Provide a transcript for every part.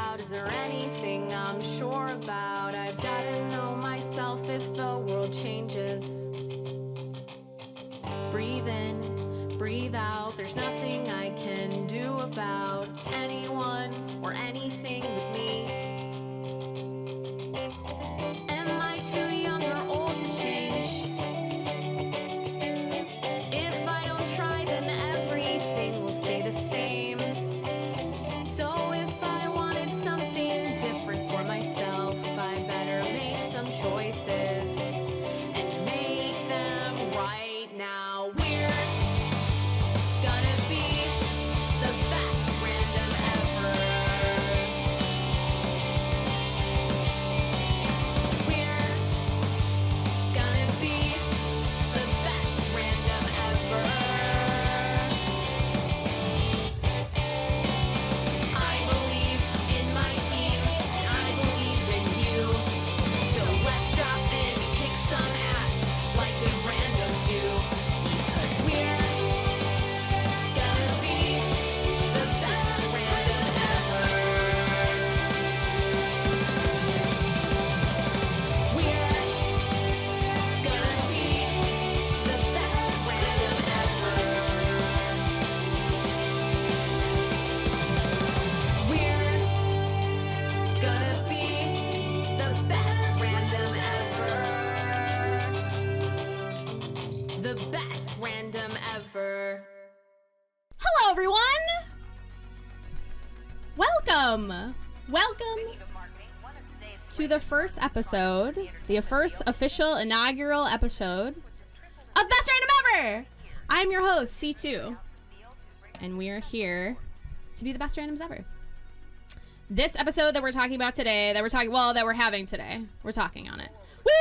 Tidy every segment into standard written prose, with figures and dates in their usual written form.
about? Is there anything I'm sure about? I've gotta know myself if the world changes. Breathe in, breathe out. There's nothing I can do about anyone or anything but me. Am I too young or old to change? If I don't try, then everything will stay the same. So if I wanted something different for myself, I better make some choices and make them right now. We're gonna be the best random ever. We're gonna be the best random ever. I believe in my team, and I believe in you. So let's drop in and kick some ass like the randos do. Because we're gonna be the best random ever. We're gonna be the best random ever. We're gonna be the best random ever. The best random ever. Hello, everyone! Welcome to the first episode, the first official inaugural episode of Best Random Ever! I'm your host, C2, and we are here to be the best randoms ever. This episode that we're talking about today, that we're having today, we're talking on it. Woo!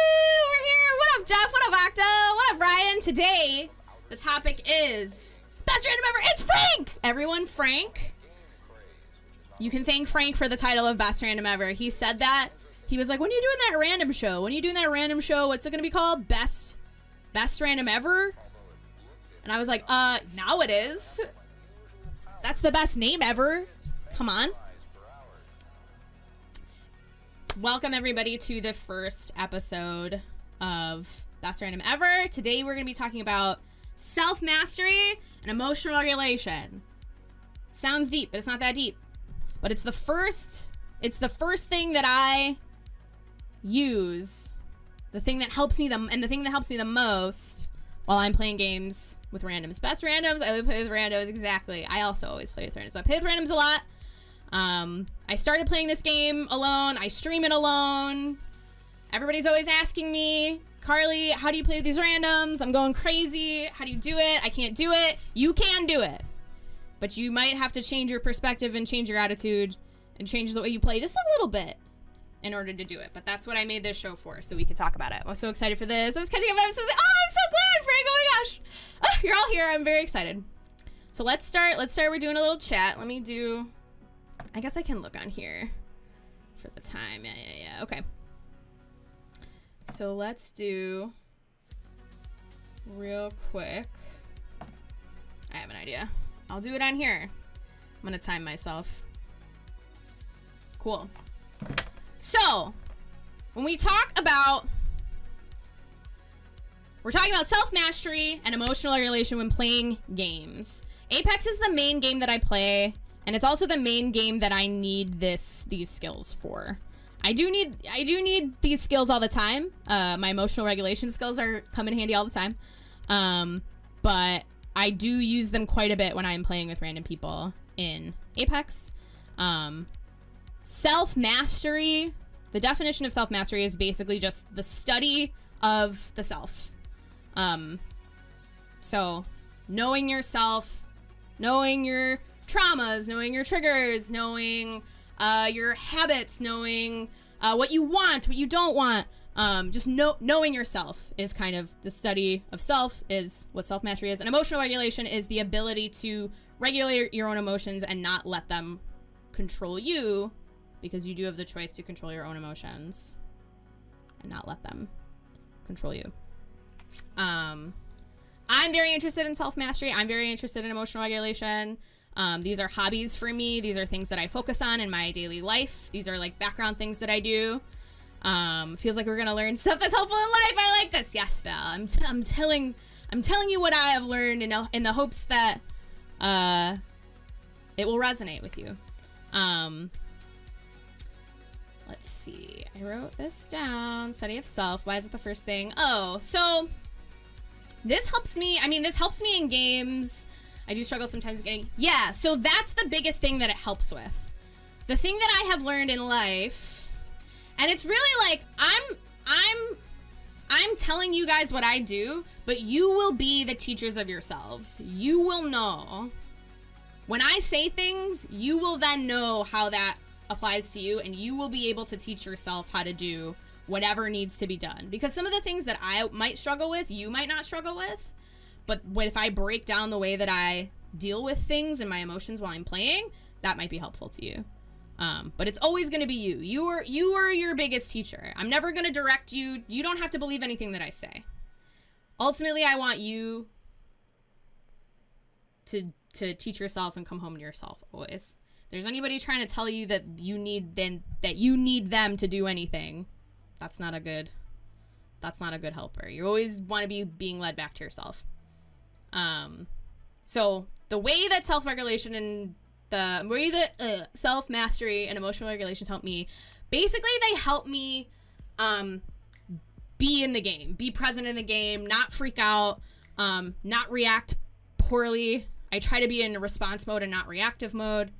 We're here! What up, Jeff? What up, Octo? What up, Ryan? Today, the topic is Best Random Ever! It's Frank! Everyone, Frank. You can thank Frank for the title of Best Random Ever. He said that. He was like, when are you doing that random show? When are you doing that random show? What's it going to be called? Best Random Ever? And I was like, now it is. That's the best name ever. Come on. Welcome, everybody, to the first episode of Best Random Ever. Today, we're going to be talking about self-mastery and emotional regulation. Sounds deep, but it's not that deep. But it's the first thing that I use, the thing that helps me the most while I'm playing games with randoms. Best randoms, I would play with randos, exactly. I also always play with randoms. So I play with randoms a lot. I started playing this game alone. I stream it alone. Everybody's always asking me, Carly, how do you play with these randoms? I'm going crazy. How do you do it? I can't do it. You can do it. But you might have to change your perspective and change your attitude and change the way you play just a little bit in order to do it. But that's what I made this show for, so we could talk about it. I'm so excited for this. I was catching up. I'm so glad, Frank. Oh my gosh. Oh, you're all here. I'm very excited. So let's start. We're doing a little chat. I guess I can look on here for the time. Yeah. Okay. So let's do real quick. I have an idea. I'll do it on here. I'm gonna time myself. Cool. So, when we're talking about self-mastery and emotional regulation when playing games. Apex is the main game that I play, and it's also the main game that I need these skills for. I do need these skills all the time. My emotional regulation skills come in handy all the time. But I do use them quite a bit when I'm playing with random people in Apex. Self-mastery, the definition of self-mastery is basically just the study of the self. So knowing yourself, knowing your traumas, knowing your triggers, knowing your habits, knowing what you want, what you don't want. Just knowing yourself is kind of the study of self, is what self-mastery is. And emotional regulation is the ability to regulate your own emotions and not let them control you, because you do have the choice to control your own emotions and not let them control you. I'm very interested in self-mastery. I'm very interested in emotional regulation. These are hobbies for me. These are things that I focus on in my daily life. These are like background things that I do. Feels like we're gonna learn stuff that's helpful in life. I like this. Yes, Val. I'm telling you what I have learned in the hopes that it will resonate with you. Let's see. I wrote this down. Study of self. Why is it the first thing? Oh, so this helps me. I mean, this helps me in games. I do struggle sometimes getting. Yeah. So that's the biggest thing that it helps with. The thing that I have learned in life, and it's really like I'm telling you guys what I do, but you will be the teachers of yourselves. You will know. When I say things, you will then know how that applies to you, and you will be able to teach yourself how to do whatever needs to be done. Because some of the things that I might struggle with, you might not struggle with. But if I break down the way that I deal with things and my emotions while I'm playing, that might be helpful to you. But it's always going to be you. You are your biggest teacher. I'm never going to direct you. You don't have to believe anything that I say. Ultimately, I want you to teach yourself and come home to yourself always. If there's anybody trying to tell you that you need them to do anything, that's not a good helper. You always want to be being led back to yourself. So the way that self-regulation and the way that self-mastery and emotional regulations help me, basically they help me be in the game, be present in the game, not freak out, not react poorly. I try to be in response mode and not reactive mode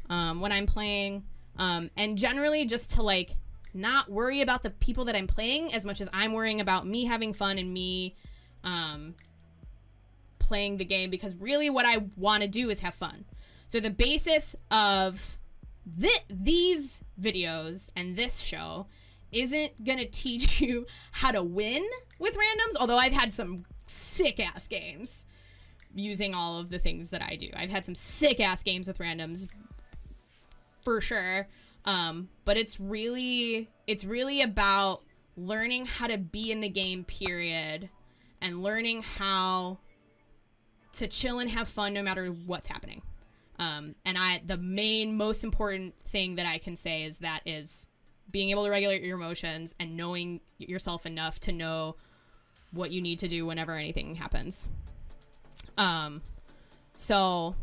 when I'm playing, and generally just to like not worry about the people that I'm playing as much as I'm worrying about me having fun and me playing the game, because really what I want to do is have fun. So the basis of these videos and this show isn't gonna teach you how to win with randoms, although I've had some sick ass games using all of the things that I do. I've had some sick ass games with randoms for sure. But it's really about learning how to be in the game, period, and learning how to chill and have fun no matter what's happening. And the most important thing that I can say is being able to regulate your emotions and knowing yourself enough to know what you need to do whenever anything happens. So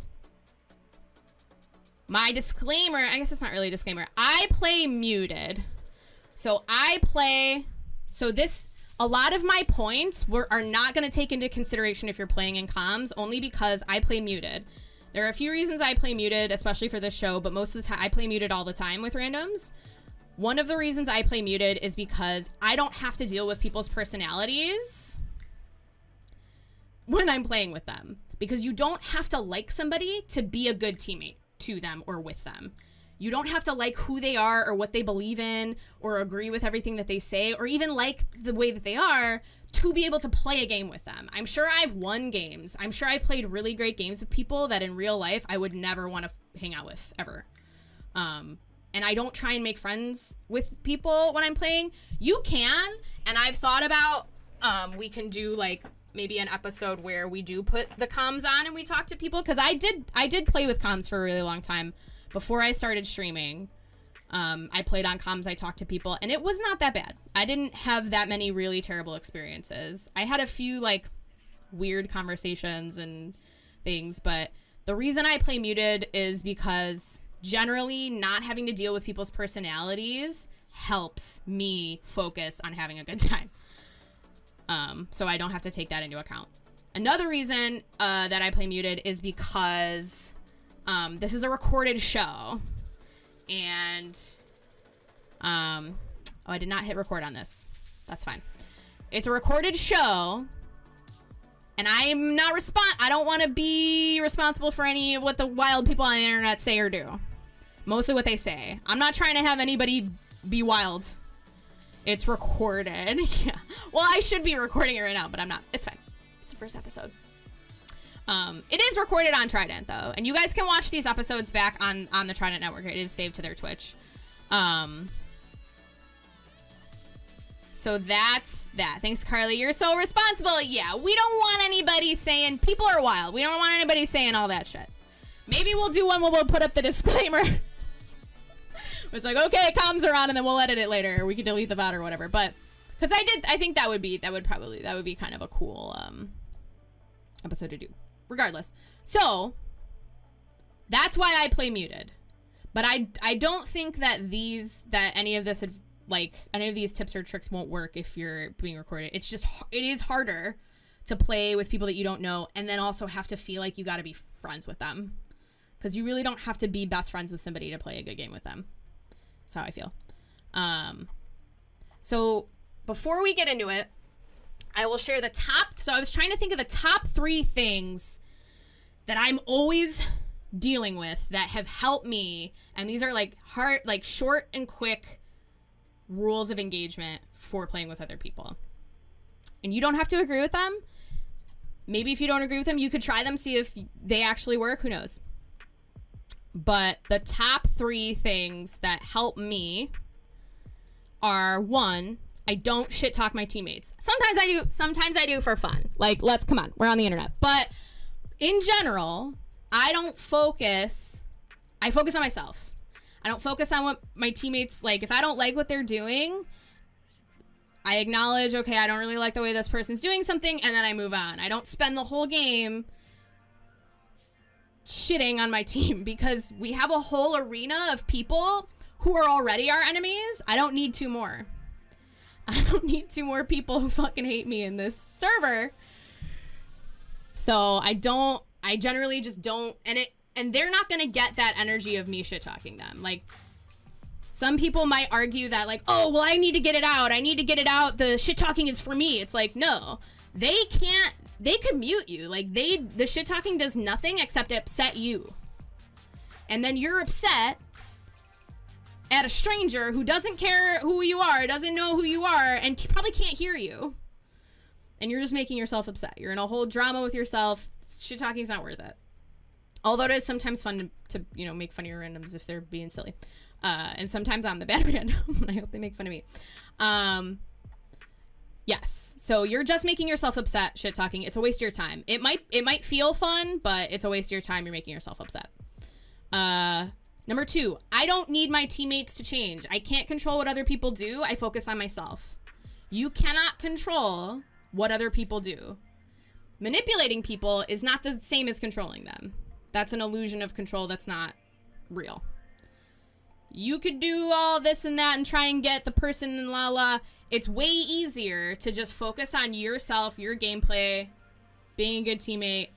my disclaimer, I guess it's not really a disclaimer. I play muted. A lot of my points are not going to take into consideration if you're playing in comms, only because I play muted. There are a few reasons I play muted, especially for this show, but most of the time I play muted all the time with randoms. One of the reasons I play muted is because I don't have to deal with people's personalities when I'm playing with them. Because you don't have to like somebody to be a good teammate to them or with them. You don't have to like who they are or what they believe in or agree with everything that they say or even like the way that they are to be able to play a game with them. I'm sure I've won games. I'm sure I've played really great games with people that in real life I would never want to hang out with ever. And I don't try and make friends with people when I'm playing. You can, and I've thought about we can do like maybe an episode where we do put the comms on and we talk to people, because I did play with comms for a really long time before I started streaming. I played on comms, I talked to people, and it was not that bad. I didn't have that many really terrible experiences. I had a few like weird conversations and things, but the reason I play muted is because generally not having to deal with people's personalities helps me focus on having a good time. So I don't have to take that into account. Another reason that I play muted is because this is a recorded show, and I did not hit record on this. That's fine. It's a recorded show, and I'm not I don't want to be responsible for any of what the wild people on the internet say or do. Mostly what they say. I'm not trying to have anybody be wild. It's recorded. Yeah. Well, I should be recording it right now, but I'm not. It's fine. It's the first episode. It is recorded on Trident, though, and you guys can watch these episodes back on the Trident network. It is saved to their Twitch. So that's that. Thanks, Carly. You're so responsible. Yeah, we don't want anybody saying people are wild. We don't want anybody saying all that shit. Maybe we'll do one where we'll put up the disclaimer. It's like, okay, comms are on, and then we'll edit it later. Or we can delete the VOD or whatever. But because I think that would be kind of a cool episode to do. Regardless. So that's why I play muted. But I don't think that any of these tips or tricks won't work if you're being recorded. It is harder to play with people that you don't know and then also have to feel like you got to be friends with them. Because you really don't have to be best friends with somebody to play a good game with them. That's how I feel. So before we get into it, I will share so I was trying to think of the top 3 things that I'm always dealing with that have helped me. And these are short and quick rules of engagement for playing with other people. And you don't have to agree with them. Maybe if you don't agree with them, you could try them, see if they actually work. Who knows? But the top 3 things that help me are, 1, I don't shit talk my teammates. Sometimes I do for fun. Come on, we're on the internet. But in general, I focus on myself. I don't focus on what my teammates like. If I don't like what they're doing, I acknowledge, okay, I don't really like the way this person's doing something, and then I move on. I don't spend the whole game shitting on my team because we have a whole arena of people who are already our enemies. I don't need 2 more. I don't need 2 more people who fucking hate me in this server. So I generally just don't, and they're not gonna get that energy of me shit talking them. Some people might argue that oh, well, I need to get it out. The shit talking is for me. It's no, they could mute you. The shit talking does nothing except upset you. And then you're upset at a stranger who doesn't care who you are, doesn't know who you are, and probably can't hear you. And you're just making yourself upset. You're in a whole drama with yourself. Shit talking is not worth it. Although it is sometimes fun to make fun of your randoms if they're being silly. And sometimes I'm the bad random, and I hope they make fun of me. Yes. So you're just making yourself upset shit talking. It's a waste of your time. It might feel fun, but it's a waste of your time. You're making yourself upset. Number 2, I don't need my teammates to change. I can't control what other people do. I focus on myself. You cannot control what other people do. Manipulating people is not the same as controlling them. That's an illusion of control that's not real. You could do all this and that and try and get the person and la. It's way easier to just focus on yourself, your gameplay, being a good teammate,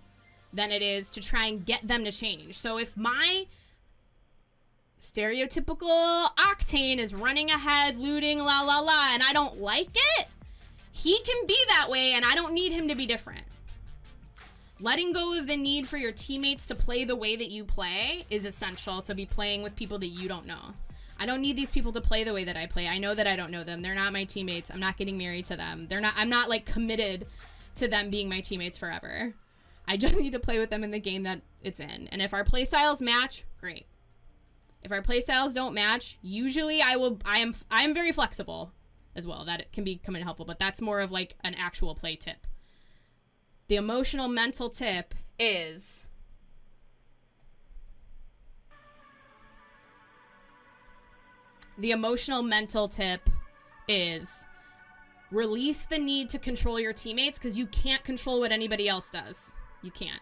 than it is to try and get them to change. So if my stereotypical Octane is running ahead, looting, la, and I don't like it, he can be that way and I don't need him to be different. Letting go of the need for your teammates to play the way that you play is essential to be playing with people that you don't know. I don't need these people to play the way that I play. I know that I don't know them. They're not my teammates. I'm not getting married to them. I'm not committed to them being my teammates forever. I just need to play with them in the game that it's in. And if our play styles match, great. If our play styles don't match, usually I am very flexible as well. That can become helpful, but that's more of an actual play tip. The emotional mental tip is release the need to control your teammates because you can't control what anybody else does. You can't.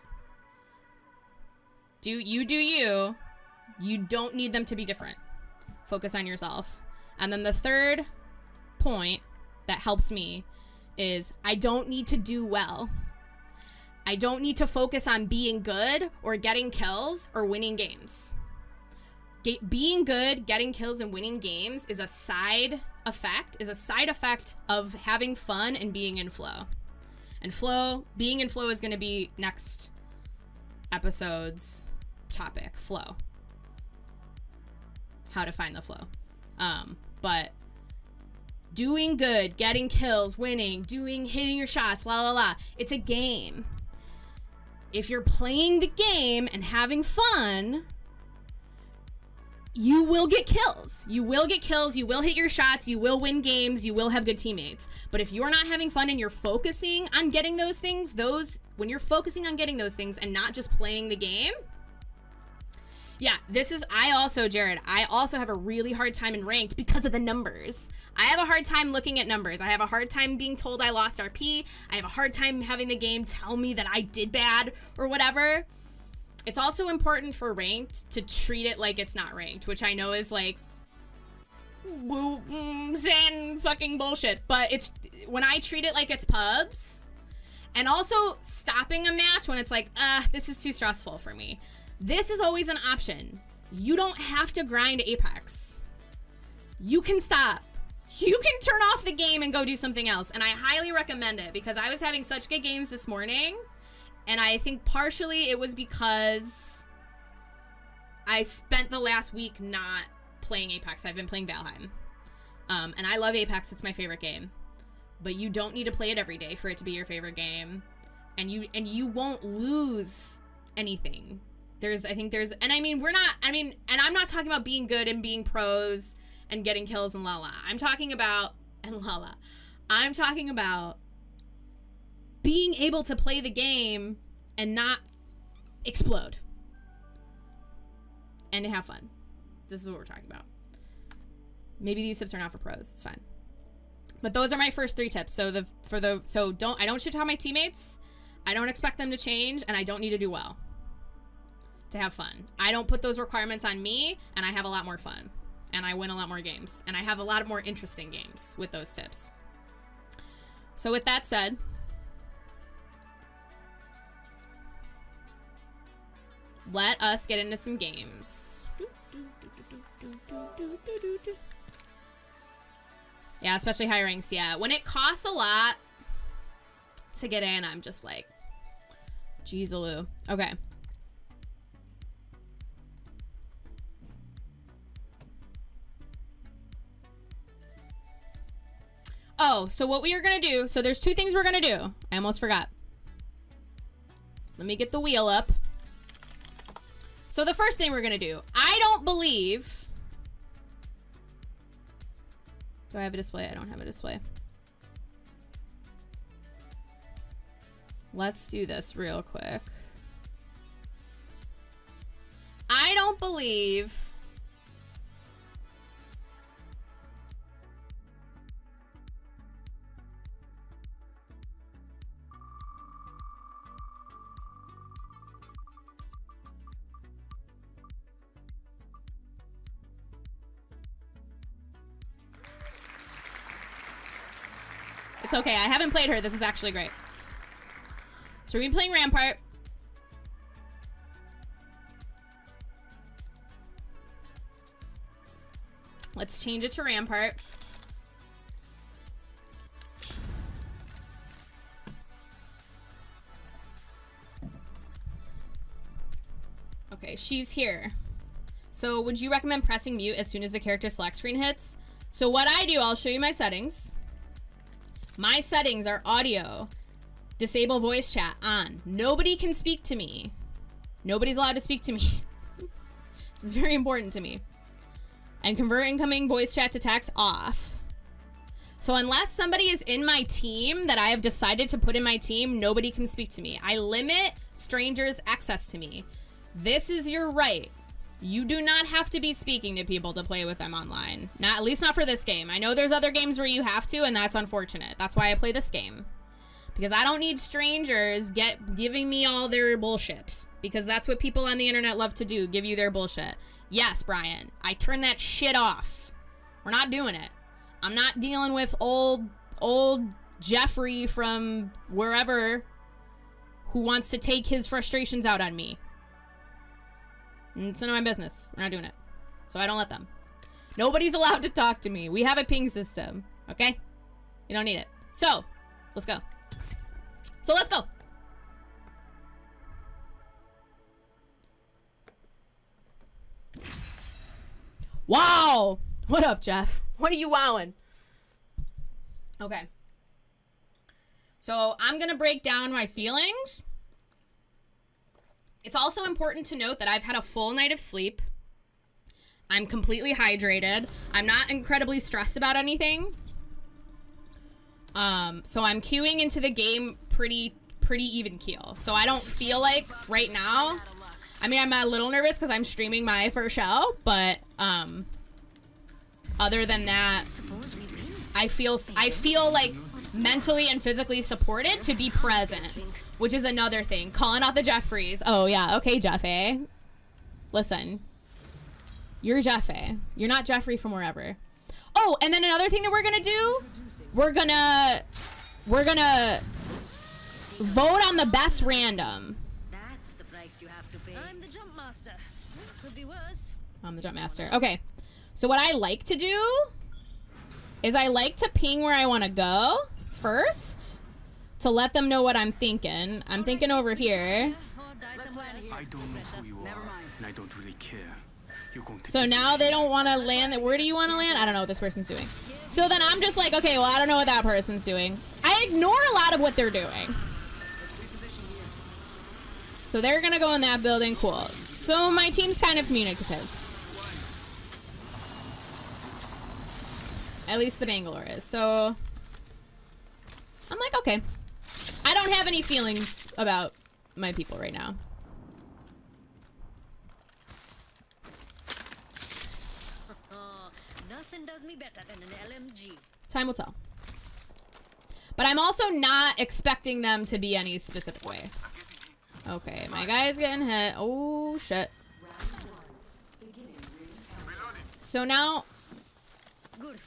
Do you. You don't need them to be different. Focus on yourself. And then the third point that helps me is I don't need to do well. I don't need to focus on being good or getting kills or winning games. Being good, getting kills, and winning games is a side effect of having fun and being in flow. And being in flow is going to be next episode's topic, flow. How to find the flow. But doing good, getting kills, winning, hitting your shots, it's a game. If you're playing the game and having fun, you will get kills. You will hit your shots, you will win games, you will have good teammates. But if you're not having fun and you're focusing on getting those things, when you're focusing on getting those things and not just playing the game, Yeah, Jared, I also have a really hard time in ranked because of the numbers. I have a hard time looking at numbers. I have a hard time being told I lost RP. I have a hard time having the game tell me that I did bad or whatever. It's also important for ranked to treat it like it's not ranked, which I know is like Zen fucking bullshit. But it's when I treat it like it's pubs, and also stopping a match when it's like, this is too stressful for me. This is always an option. You don't have to grind Apex. You can stop. You can turn off the game and go do something else. And I highly recommend it because I was having such good games this morning. And I think partially it was because I spent the last week not playing Apex. I've been playing Valheim. And I love Apex. It's my favorite game. But you don't need to play it every day for it to be your favorite game. And you won't lose anything. And I'm not talking about being good and being pros and getting kills and I'm talking about being able to play the game and not explode and to have fun. This is what we're talking about. Maybe these tips are not for pros. It's fine. But those are my first 3 tips. I don't shit talk my teammates. I don't expect them to change, and I don't need to do well to have fun. I don't put those requirements on me, and I have a lot more fun, and I win a lot more games, and I have a lot more interesting games with those tips. So with that said, let us get into some games. Yeah, especially high ranks. Yeah, when it costs a lot to get in, I'm just like, jeez-a-loo. Okay. Oh, so what we are gonna do, so there's 2 things we're gonna do. I almost forgot. Let me get the wheel up. So the first thing we're gonna do, I don't believe... Do I have a display? I don't have a display. Let's do this real quick. I don't believe... It's okay. I haven't played her. This is actually great. So we've been playing Rampart. Let's change it to Rampart. Okay, she's here. So would you recommend pressing mute as soon as the character select screen hits? So what I do, I'll show you my settings. My settings are audio, disable voice chat on. Nobody can speak to me. Nobody's allowed to speak to me. This is very important to me. And convert incoming voice chat to text off. So unless somebody is in my team that I have decided to put in my team, nobody can speak to me. I limit strangers' access to me. This is your right. You do not have to be speaking to people to play with them online. At least not for this game. I know there's other games where you have to, and that's unfortunate. That's why I play this game. Because I don't need strangers giving me all their bullshit. Because that's what people on the internet love to do, give you their bullshit. Yes, Brian, I turn that shit off. We're not doing it. I'm not dealing with old Jeffrey from wherever who wants to take his frustrations out on me. It's none of my business. We're not doing it. So I don't let them. Nobody's allowed to talk to me. We have a ping system. Okay? You don't need it. So, let's go. Wow! What up, Jeff? What are you wowing? Okay. So, I'm gonna break down my feelings. It's also important to note that I've had a full night of sleep. I'm completely hydrated. I'm not incredibly stressed about anything. So I'm queuing into the game pretty even keel. So I don't feel like right now, I mean, I'm a little nervous because I'm streaming my first show, but other than that, I feel like mentally and physically supported to be present, which is another thing. Calling out the Jeffreys. Oh yeah, okay, Jeffy. Listen, you're Jeffy. You're not Jeffrey from wherever. Oh, and then another thing that we're gonna do, we're gonna vote on the best random. That's the price you have to pay. I'm the jump master. Could be worse. I'm the jump master. Okay, so what I like to do is I like to ping where I want to go first to let them know what I'm thinking. I'm thinking over here. I don't know who you are, and I don't really care. You're going to So now they don't want to land. Where do you want to land? I don't know what this person's doing. So then I'm just like, okay, well, I don't know what that person's doing. I ignore a lot of what they're doing. So they're going to go in that building. Cool. So my team's kind of communicative. At least the Bangalore is. So I'm like, okay. I don't have any feelings about my people right now. Nothing does me better than an LMG. Time will tell. But I'm also not expecting them to be any specific way. Okay, my guy's getting hit. Oh, shit. So now... Good.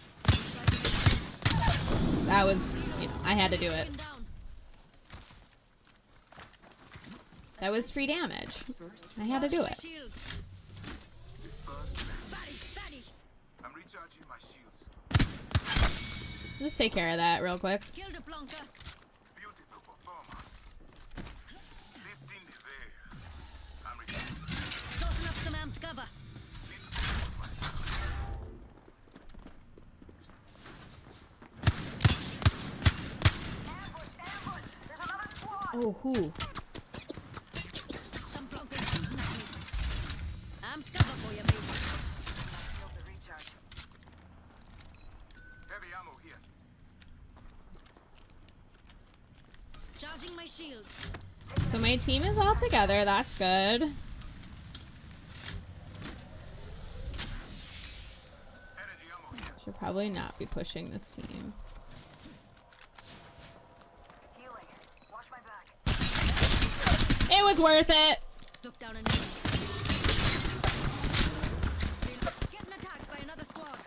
That was, you know, I had to do it. That was free damage. I had to do it. I'm recharging my shields. Just take care of that real quick. Kill the plonker. Beautiful performance. Lifting the veil. I'm recharging. Tossing up some amped cover. Oh, who? Some plunkers shooting at me. Amped cover for you, baby. Heavy ammo here. Charging my shields. So my team is all together. That's good. Energy ammo here. Should probably not be pushing this team. It was worth it. Look down and knee. Getting attacked by another squad.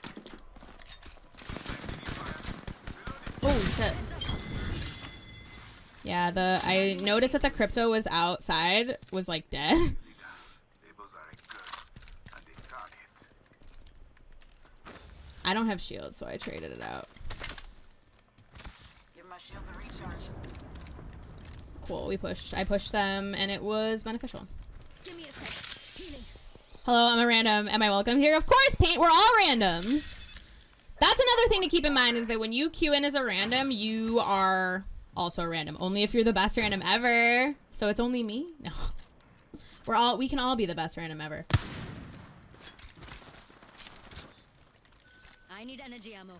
Oh shit. Yeah, I noticed that the crypto was outside, was like dead. Labels are a curse, and they target. I don't have shields, so I traded it out. Give my shields a recharge. Cool, I pushed them, and it was beneficial. Give me a sec. Healing. Hello, I'm a random. Am I welcome here? Of course, Paint, we're all randoms. That's another thing to keep in mind is that when you queue in as a random, you are also a random. Only if you're the best random ever. So it's only me? No. We can all be the best random ever. I need energy ammo.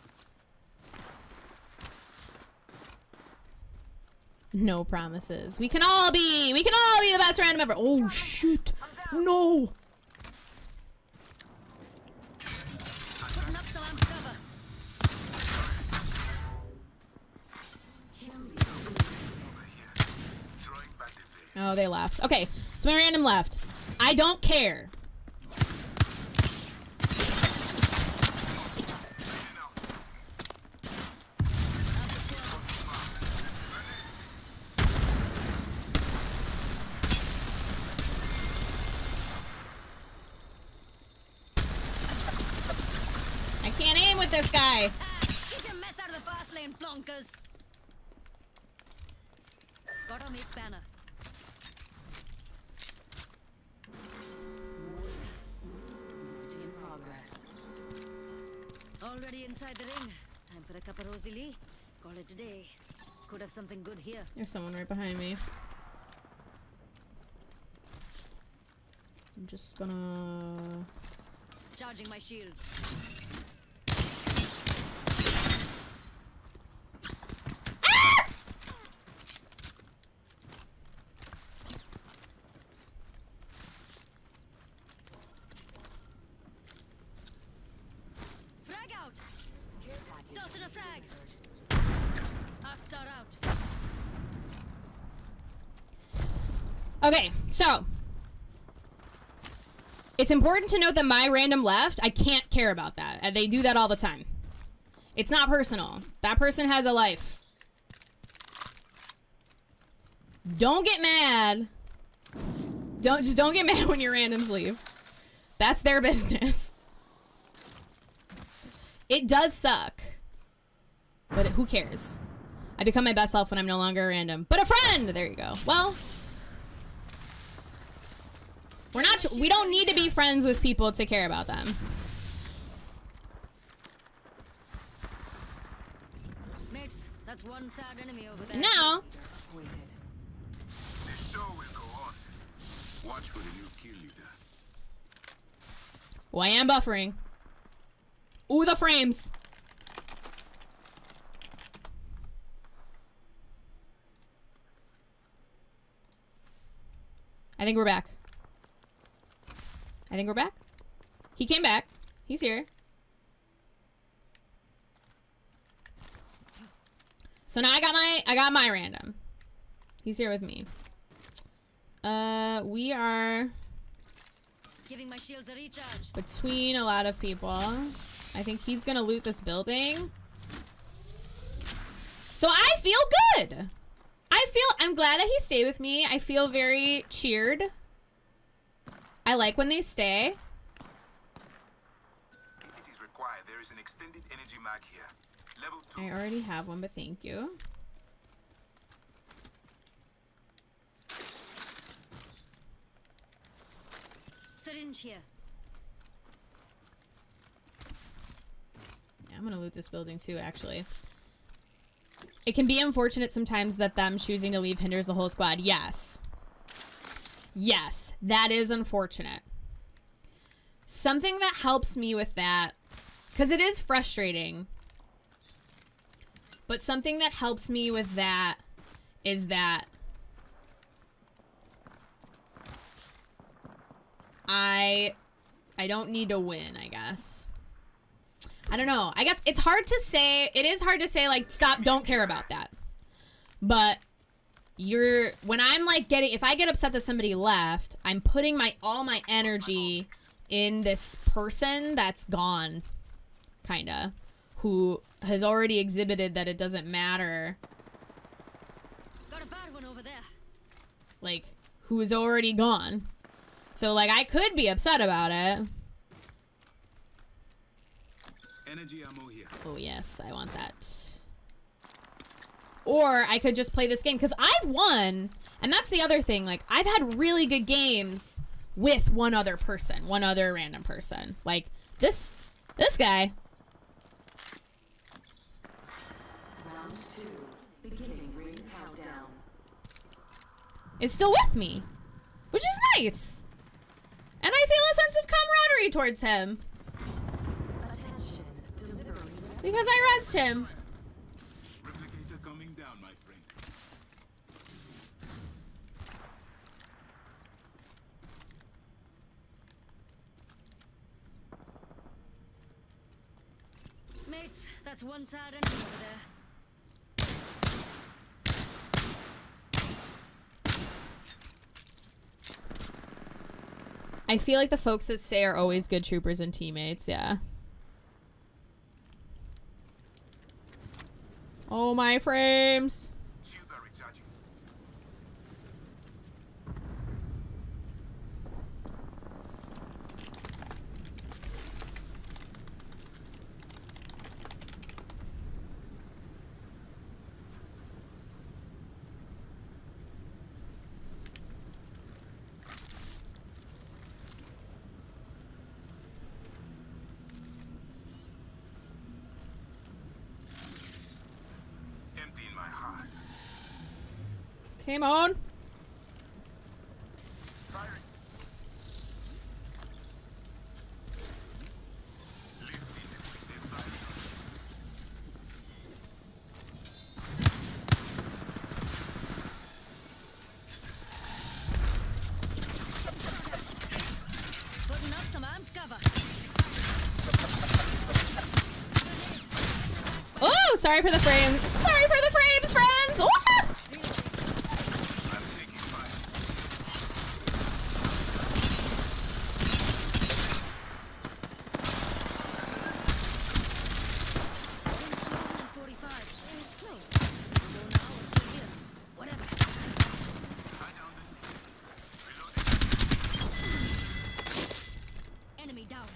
No promises. We can all be the best random ever. Oh shit. No. Putting up some amped cover. Drawing back the veil. Oh, they left. Okay, so my random left. I don't care. I can't aim with this guy. Get your mess out of the fast lane, plonkers. Got on its banner. In progress. Already inside the ring. Time for a cup of Rosie Lee. Call it a day. Could have something good here. There's someone right behind me. I'm just gonna... Charging my shields. Gonna frag. Arc star out. Okay, so it's important to note that my random left, I can't care about that. And they do that all the time. It's not personal. That person has a life. Don't get mad. Don't get mad when your randoms leave. That's their business. It does suck. But who cares? I become my best self when I'm no longer a random. But a friend! There you go. Well, we don't need to be friends with people to care about them. Mates, that's one sad enemy over there. Now, The show will go on. Watch for the new kill leader. oh, I am buffering. Ooh, the frames. I think we're back. I think we're back. He came back. He's here. So now I got my random. He's here with me. We are Giving my shields a recharge. between a lot of people. I think he's gonna loot this building. So I feel good. I'm glad that he stayed with me. I feel very cheered. I like when they stay. If it is required, there is an extended energy mag here. Level 2. I already have one, but thank you. Syringe here. Yeah, I'm gonna loot this building too, actually. It can be unfortunate sometimes that them choosing to leave hinders the whole squad. Yes. Yes, that is unfortunate. Something that helps me with that, because it is frustrating, but something that helps me with that is that I don't need to win, I guess. I don't know. I guess it's hard to say. It is hard to say, like, stop, don't care about that. But when I'm like if I get upset that somebody left, I'm putting all my energy in this person that's gone, kinda, who has already exhibited that it doesn't matter. Got a bad one over there. Like, who is already gone. So, like, I could be upset about it. Energy ammo here. Oh, yes, I want that. Or I could just play this game, because I've won, and that's the other thing. Like, I've had really good games with one other person, one other random person. Like, this guy. Round 2. Beginning ring countdown. Is still with me, which is nice. And I feel a sense of camaraderie towards him. Attention. Delivering. Because I rezzed him. Replicator coming down, my friend. Mates, that's one sad enemy over there. I feel like the folks that stay are always good troopers and teammates, yeah. Oh, my frames. Shields are recharging. Emptying my heart. Came on. Firing. Lifting. They're firing. Putting up some amped cover. Oh! Sorry for the frames. Sorry for the frames, friends. What? Enemy down.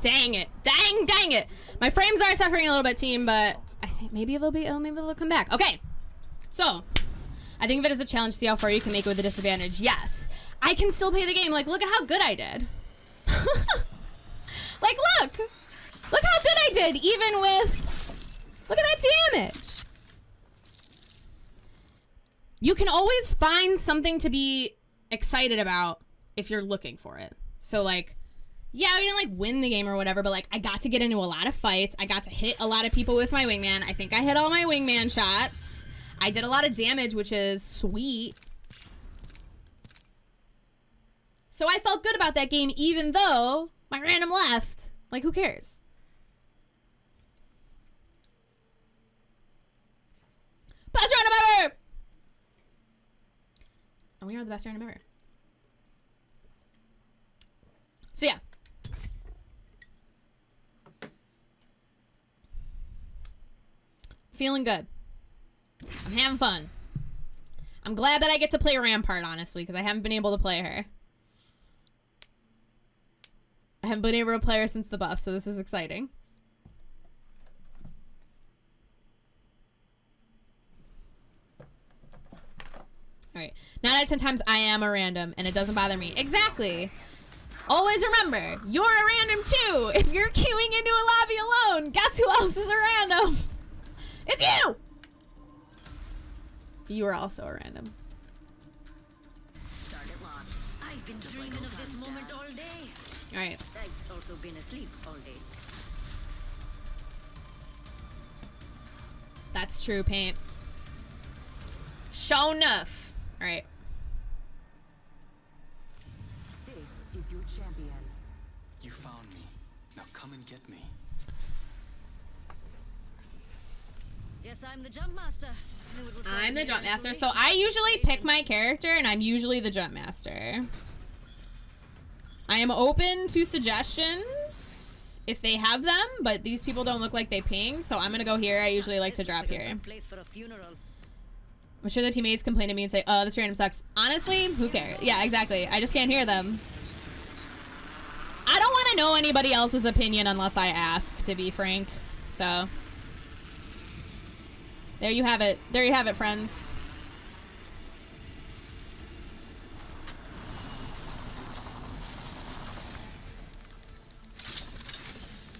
Dang it. Dang it. My frames are suffering a little bit, team, but I think maybe they'll come back. Okay. So, I think of it as a challenge to see how far you can make it with a disadvantage. Yes. I can still play the game. Like, look at how good I did. Like, look. Look how good I did, even with... Look at that damage. You can always find something to be excited about if you're looking for it. So, like... Yeah, I didn't, like, win the game or whatever, but, like, I got to get into a lot of fights. I got to hit a lot of people with my wingman. I think I hit all my wingman shots. I did a lot of damage, which is sweet. So I felt good about that game, even though my random left. Like, who cares? Best random ever! And we are the best random ever. So, yeah. Feeling good. I'm having fun. I'm glad that I get to play Rampart, honestly, because I haven't been able to play her. I haven't been able to play her since the buff, so this is exciting. Alright. 9 out of 10 times I am a random, and it doesn't bother me. Exactly! Always remember, you're a random too! If you're queuing into a lobby alone, guess who else is a random? It's you! You are also a random. Target launch. I've been dreaming of this moment all day. Alright. I've also been asleep all day. That's true, Paint. Show enough. Alright. This is your champion. You found me. Now come and get me. Yes, I'm the jump master. I'm the jump master. So I usually pick my character, and I'm usually the jump master. I am open to suggestions if they have them, but these people don't look like they ping, so I'm gonna go here. I usually like to drop here. Place for a funeral. I'm sure the teammates complain to me and say, oh, this random sucks. Honestly, who cares? Yeah, exactly. I just can't hear them. I don't want to know anybody else's opinion unless I ask, to be frank. So, there you have it. There you have it, friends.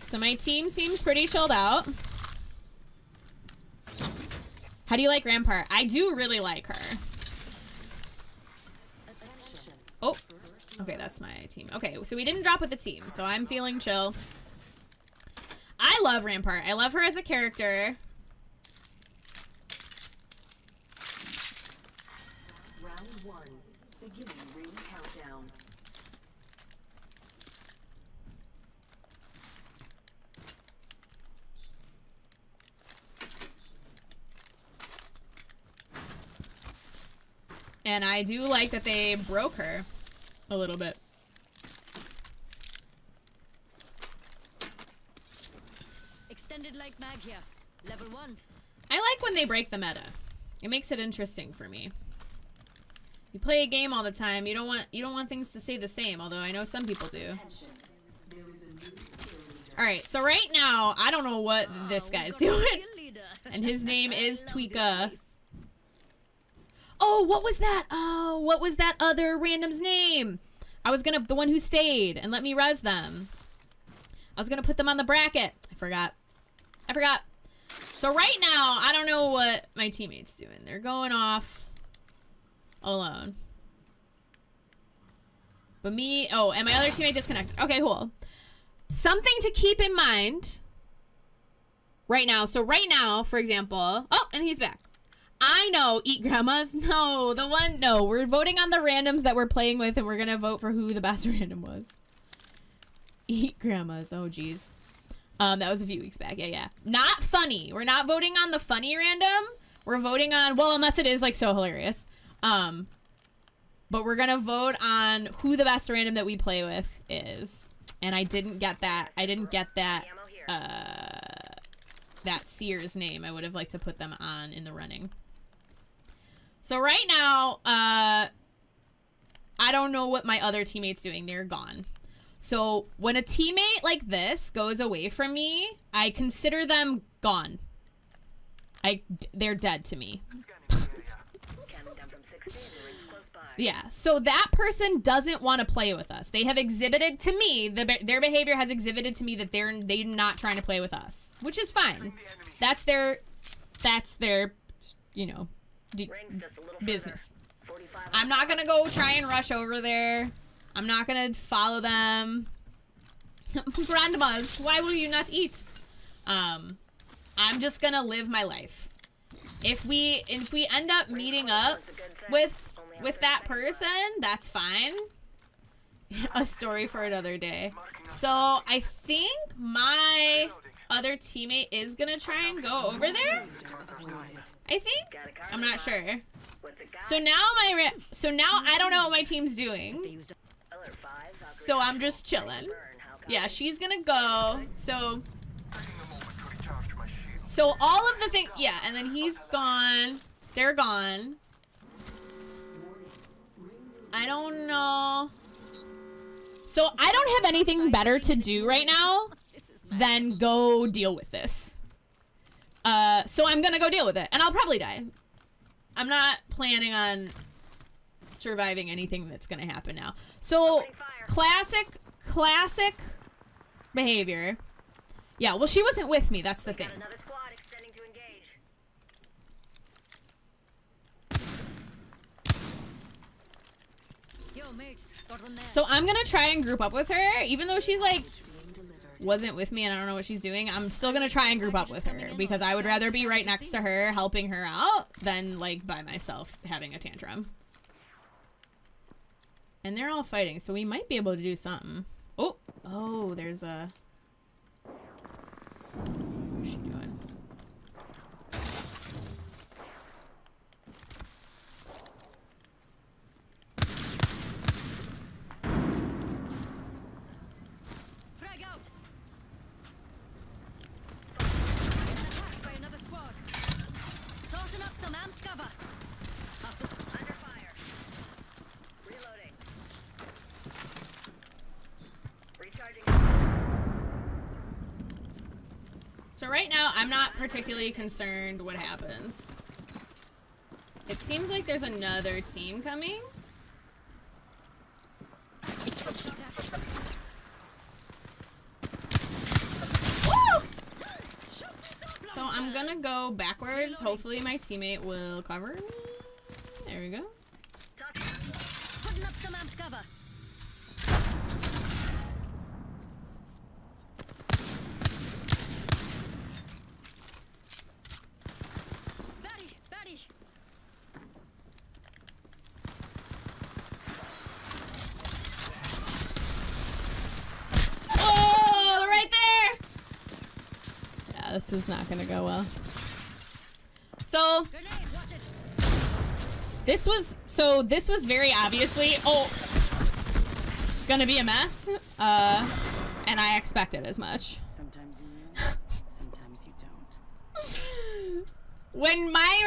So my team seems pretty chilled out. How do you like Rampart? I do really like her. Oh, okay, that's my team. Okay, so we didn't drop with the team, so I'm feeling chill. I love Rampart. I love her as a character. Round 1. Beginning ring countdown. And I do like that they broke her a little bit. Extended light mag here. Level 1. I like when they break the meta. It makes it interesting for me. You play a game all the time, you don't want things to stay the same, although I know some people do. Alright, so right now, I don't know what this guy's doing. And his name is Tweeka. Oh, what was that? Oh, what was that other random's name? I was gonna, the one who stayed and let me res them. I was gonna put them on the bracket. I forgot. So right now, I don't know what my teammate's doing. They're going off alone. But me, oh, and my other teammate disconnected. Okay, cool. Something to keep in mind right now. So right now, for example, oh, and he's back. I know, eat grandmas. No, we're voting on the randoms that we're playing with, and we're gonna vote for who the best random was. Eat grandmas. Oh, geez. That was a few weeks back. Yeah. Not funny. We're not voting on the funny random. We're voting on, well, unless it is like so hilarious. But we're gonna vote on who the best random that we play with is. And I didn't get that. That Seer's name. I would have liked to put them on in the running. So right now, I don't know what my other teammates doing. They're gone. So when a teammate like this goes away from me, I consider them gone. They're dead to me. Yeah, so that person doesn't want to play with us. They have exhibited to me, their behavior has exhibited to me that they're not trying to play with us, which is fine. That's their, you know, business. I'm not gonna go try and rush over there. I'm not gonna follow them. Grandmas, why will you not eat? I'm just gonna live my life. If we end up meeting up with that person, that's fine. A story for another day. So I think my other teammate is gonna try and go over there. I think. I'm not sure. So now I don't know what my team's doing. So I'm just chilling. Yeah, she's gonna go. So all of the things, yeah, and then he's gone. They're gone. I don't know. So I don't have anything better to do right now than go deal with this. So I'm gonna go deal with it, and I'll probably die. I'm not planning on surviving anything that's gonna happen now. So classic behavior. Yeah, well, she wasn't with me. That's the thing. So I'm gonna try and group up with her, even though she's like wasn't with me and I don't know what she's doing. I'm still gonna try and group up with her because I would rather be right next to her helping her out than like by myself having a tantrum. And they're all fighting, so we might be able to do something. Oh, there's a... What's she doing? Frag out. Attacked by another squad. Tossing up some amped cover. Under fire. Reloading. Recharging. So right now, I'm not particularly concerned what happens. It seems like there's another team coming. Woo! So I'm gonna go backwards. Hopefully my teammate will cover me. There we go. Putting up some amped cover. Batty. Oh, they're right there. Yeah, this was not gonna go well. So Grenade, watch it. this was very obviously gonna be a mess. And I expected as much. Sometimes you know, sometimes you don't. When my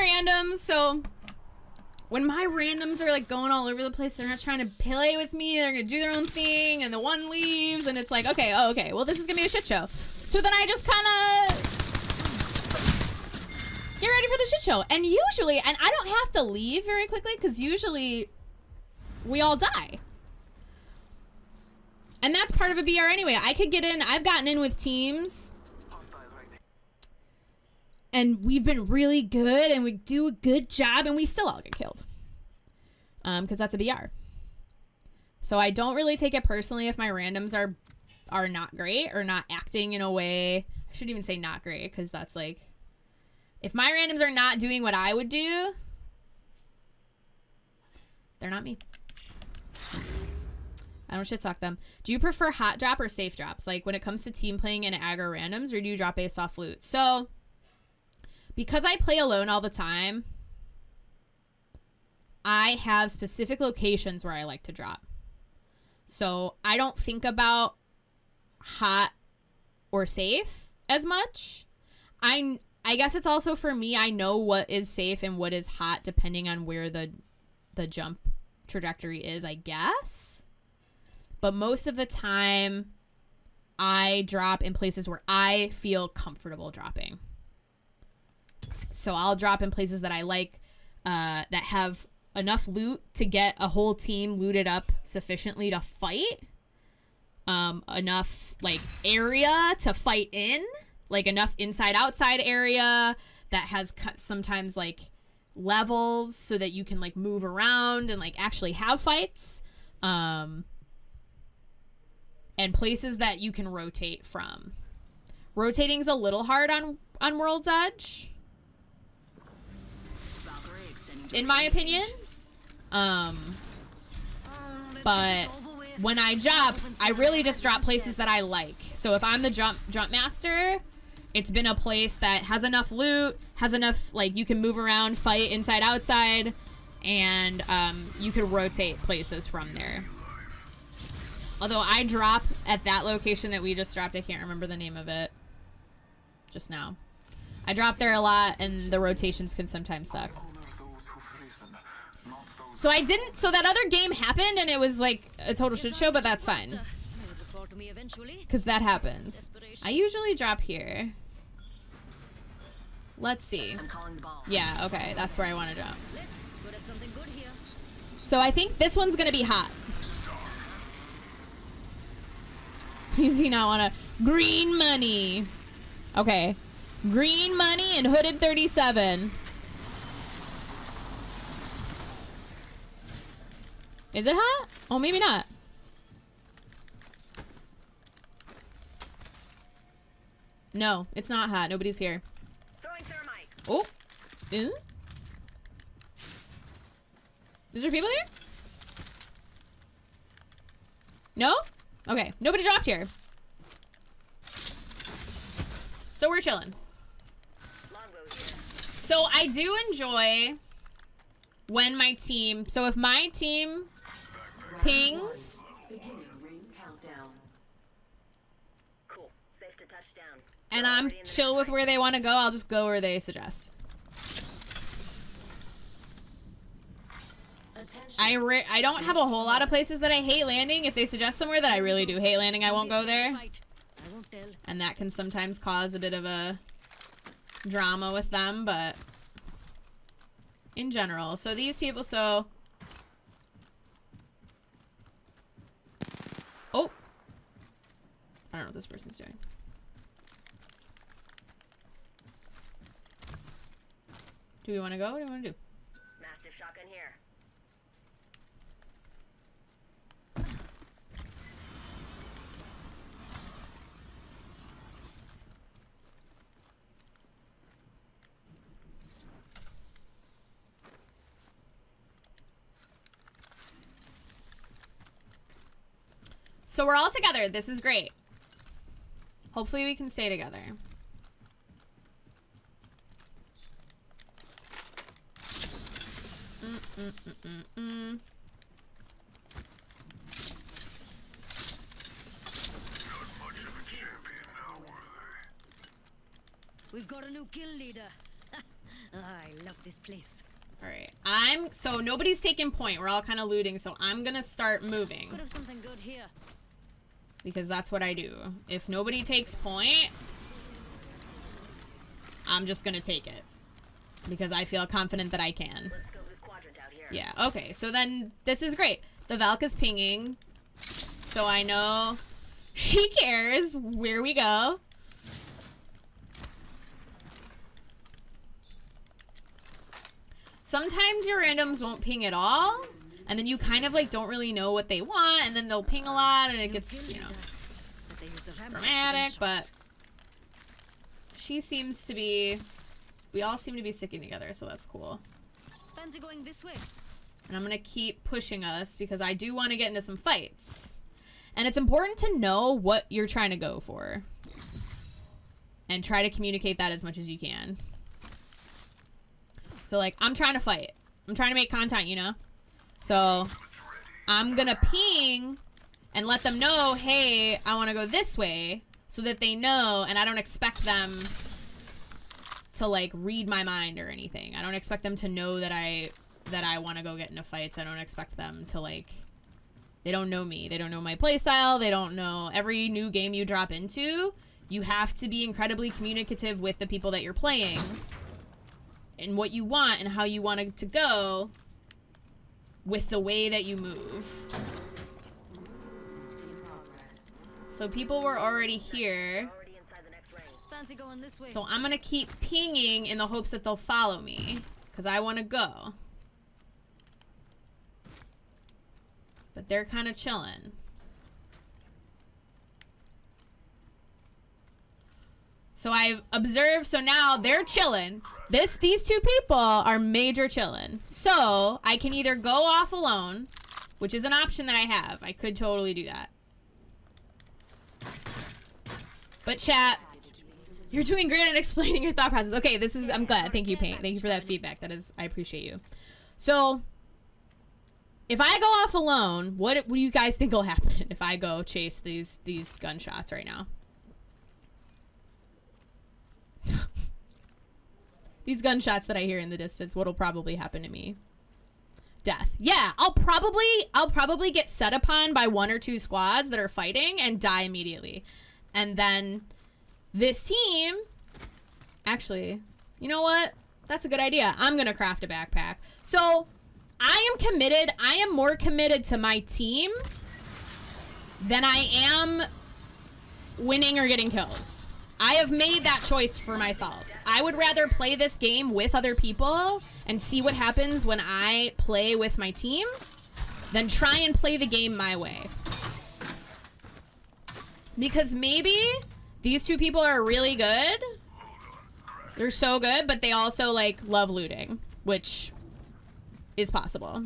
randoms are like going all over the place, they're not trying to play with me, they're gonna do their own thing, and the one leaves, and it's like, okay, well, this is gonna be a shit show. So then I just kind of get ready for the shit show. And usually, and I don't have to leave very quickly, because usually we all die. And that's part of a BR anyway. I could get in, I've gotten in with teams, and we've been really good, and we do a good job, and we still all get killed. Because that's a BR. So I don't really take it personally if my randoms are not great, or not acting in a way. I shouldn't even say not great, because that's like If my randoms are not doing what I would do, they're not me. I don't shit talk them. Do you prefer hot drop or safe drops? Like when it comes to team playing and aggro randoms, or do you drop based off loot? So because I play alone all the time, I have specific locations where I like to drop. So I don't think about hot or safe as much. I guess it's also for me, I know what is safe and what is hot depending on where the jump trajectory is, I guess. But most of the time, I drop in places where I feel comfortable dropping. So I'll drop in places that I like, that have enough loot to get a whole team looted up sufficiently to fight. Enough, like, area to fight in. Like, enough inside-outside area that has sometimes, like, levels so that you can, like, move around and, like, actually have fights. And places that you can rotate from. Rotating's a little hard on World's Edge, in my opinion. But when I jump, I really just drop places that I like. So if I'm the jump master, it's been a place that has enough loot, has enough, like, you can move around, fight inside, outside, and you can rotate places from there. Although I drop at that location that we just dropped, I can't remember the name of it just now. I drop there a lot, and the rotations can sometimes suck. So I didn't, so that other game happened, and it was like a total shit show, but that's fine. Because that happens. I usually drop here. Let's see. Yeah, okay, that's where I want to drop. So I think this one's gonna be hot. Does he not want to? Green money. Okay. Green money and hooded 37. Is it hot? Oh, maybe not. No, it's not hot. Nobody's here. Oh. Is there people here? No? Okay, nobody dropped here. So we're chilling. So I do enjoy when my team, so if my team pings, and I'm chill with where they want to go, I'll just go where they suggest. I don't have a whole lot of places that I hate landing. If they suggest somewhere that I really do hate landing, I won't go there. And that can sometimes cause a bit of a drama with them, but in general. So these people, so... Oh! I don't know what this person's doing. Do we want to go? What do we want to do? Massive shotgun here. So we're all together. This is great. Hopefully we can stay together. We've got a new kill leader. I love this place. Alright. So nobody's taking point. We're all kind of looting, so I'm gonna start moving. Could have something good here. Because that's what I do. If nobody takes point, I'm just gonna take it. Because I feel confident that I can. Let's scope this quadrant out here. Yeah, okay. So then, this is great. The Valk is pinging. So I know she cares where we go. Sometimes your randoms won't ping at all. And then you kind of like don't really know what they want. And then they'll ping a lot and it gets, you know, dramatic. But she seems to be We all seem to be sticking together, so that's cool. Fancy going this way? And I'm gonna keep pushing us because I do want to get into some fights. And it's important to know what you're trying to go for. And try to communicate that as much as you can. So, like, I'm trying to fight. I'm trying to make content, you know? So, I'm gonna ping and let them know, hey, I want to go this way. So that they know, and I don't expect them to, like, read my mind or anything. I don't expect them to know that I want to go get into fights. I don't expect them to, like... They don't know me. They don't know my playstyle. They don't know every new game you drop into. You have to be incredibly communicative with the people that you're playing. And what you want and how you want it to go with the way that you move. So people were already here. Already inside the next ring. Fancy going this way? So I'm going to keep pinging in the hopes that they'll follow me. Because I want to go. But they're kind of chilling. So I've observed, so now they're chilling. These two people are major chilling. So I can either go off alone, which is an option that I have. I could totally do that. But chat, you're doing great at explaining your thought process. Okay, I'm glad. Thank you, Paint. Thank you for that feedback. I appreciate you. So if I go off alone, what do you guys think will happen if I go chase these gunshots right now? These gunshots that I hear in the distance, what'll probably happen to me? Death. Yeah, I'll probably get set upon by 1 or 2 squads that are fighting and die immediately. And then this team, actually, you know what? That's a good idea. I'm gonna craft a backpack. So I am committed. I am more committed to my team than I am winning or getting kills. I have made that choice for myself. I would rather play this game with other people and see what happens when I play with my team than try and play the game my way. Because maybe these two people are really good. They're so good, but they also, like, love looting, which is possible.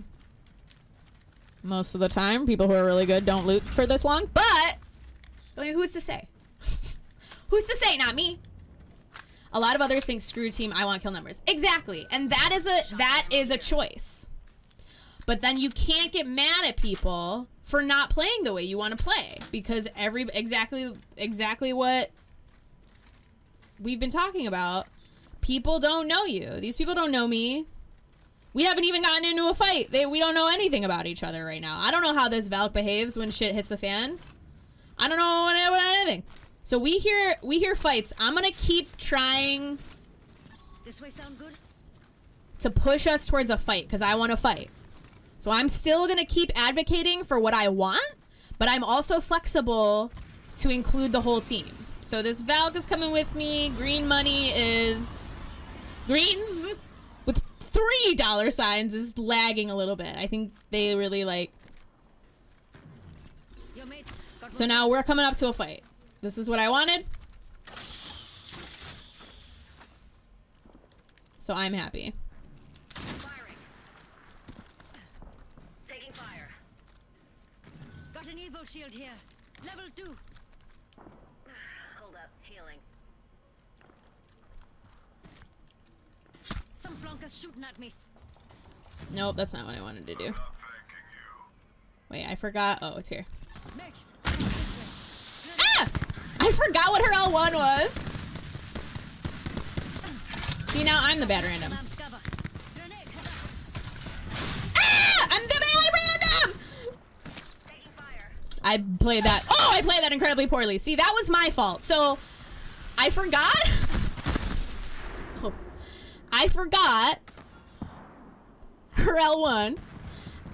Most of the time, people who are really good don't loot for this long, but I mean, who's to say? Who's to say? Not me. A lot of others think screw team, I want kill numbers. Exactly. And that is a choice. But then you can't get mad at people for not playing the way you want to play, because exactly what we've been talking about. People don't know you. These people don't know me. We haven't even gotten into a fight. We don't know anything about each other right now. I don't know how this Valk behaves when shit hits the fan. I don't know anything. So we hear fights. I'm gonna keep trying This way sound good? to push us towards a fight because I want to fight. So I'm still gonna keep advocating for what I want, but I'm also flexible to include the whole team. So this Valk is coming with me. Green money is greens with $3 is lagging a little bit. I think they really like. Your mates got So now we're coming up to a fight. This is what I wanted. So I'm happy. Firing. Taking fire. got an Evo shield here. Level 2. Hold up. Healing. Some flunkers shooting at me. Nope, that's not what I wanted to do. Wait, I forgot. Oh, it's here. Mates. Ah! I forgot what her L1 was. See, now I'm the bad random. Cover. Grenade. Ah! I'm the bad random! Taking fire. I played that. Oh, I played that incredibly poorly. See, that was my fault. So, I forgot. Oh. I forgot her L1.